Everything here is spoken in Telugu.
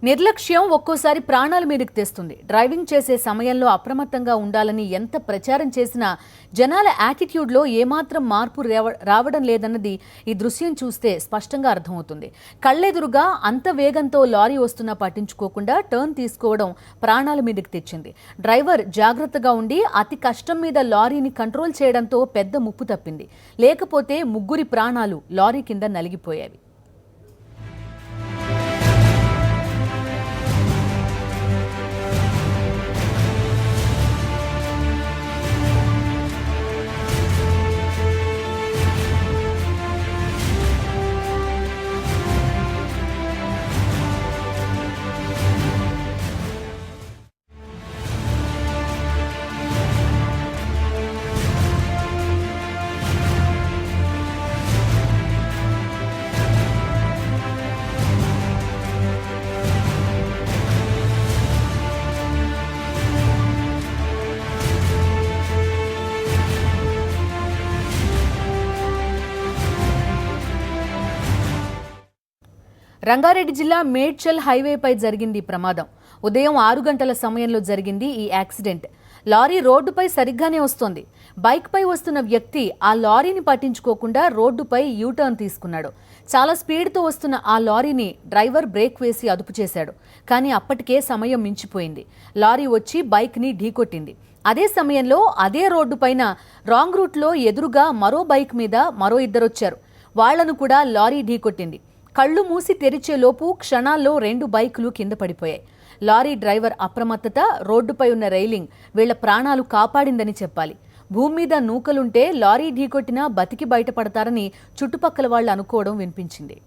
నిర్లక్ష్యం ఒక్కోసారి ప్రాణాల మీదకి తెస్తుంది. డ్రైవింగ్ చేసే సమయంలో అప్రమత్తంగా ఉండాలని ఎంత ప్రచారం చేసినా జనాల యాటిట్యూడ్లో ఏమాత్రం మార్పు రావడం లేదన్నది ఈ దృశ్యం చూస్తే స్పష్టంగా అర్థమవుతుంది. కళ్ళెదురుగా అంత వేగంతో లారీ వస్తున్నా పట్టించుకోకుండా టర్న్ తీసుకోవడం ప్రాణాల మీదకి తెచ్చింది. డ్రైవర్ జాగ్రత్తగా ఉండి అతి కష్టం మీద లారీని కంట్రోల్ చేయడంతో పెద్ద ముప్పు తప్పింది. లేకపోతే ముగ్గురి ప్రాణాలు లారీ కింద నలిగిపోయేవి. రంగారెడ్డి జిల్లా మేడ్చల్ హైవేపై జరిగింది ప్రమాదం. ఉదయం 6 గంటల సమయంలో జరిగింది ఈ యాక్సిడెంట్. లారీ రోడ్డుపై సరిగ్గానే వస్తోంది. బైక్పై వస్తున్న వ్యక్తి ఆ లారీని పట్టించుకోకుండా రోడ్డుపై యూటర్న్ తీసుకున్నాడు. చాలా స్పీడ్తో వస్తున్న ఆ లారీని డ్రైవర్ బ్రేక్ వేసి అదుపు చేశాడు. కానీ అప్పటికే సమయం మించిపోయింది. లారీ వచ్చి బైక్ని ఢీకొట్టింది. అదే సమయంలో అదే రోడ్డుపైన రాంగ్ రూట్లో ఎదురుగా మరో బైక్ మీద మరో ఇద్దరొచ్చారు. వాళ్లను కూడా లారీ ఢీకొట్టింది. కళ్ళు మూసి తెరిచేలోపు క్షణాల్లో 2 బైకులు కింద పడిపోయాయి. లారీ డ్రైవర్ అప్రమత్తత, రోడ్డుపై ఉన్న రైలింగ్ వీళ్ల ప్రాణాలు కాపాడిందని చెప్పాలి. భూమి మీద నూకలుంటే లారీ ఢీకొట్టినా బతికి బయటపడతారని చుట్టుపక్కల వాళ్లు అనుకోవడం వినిపించింది.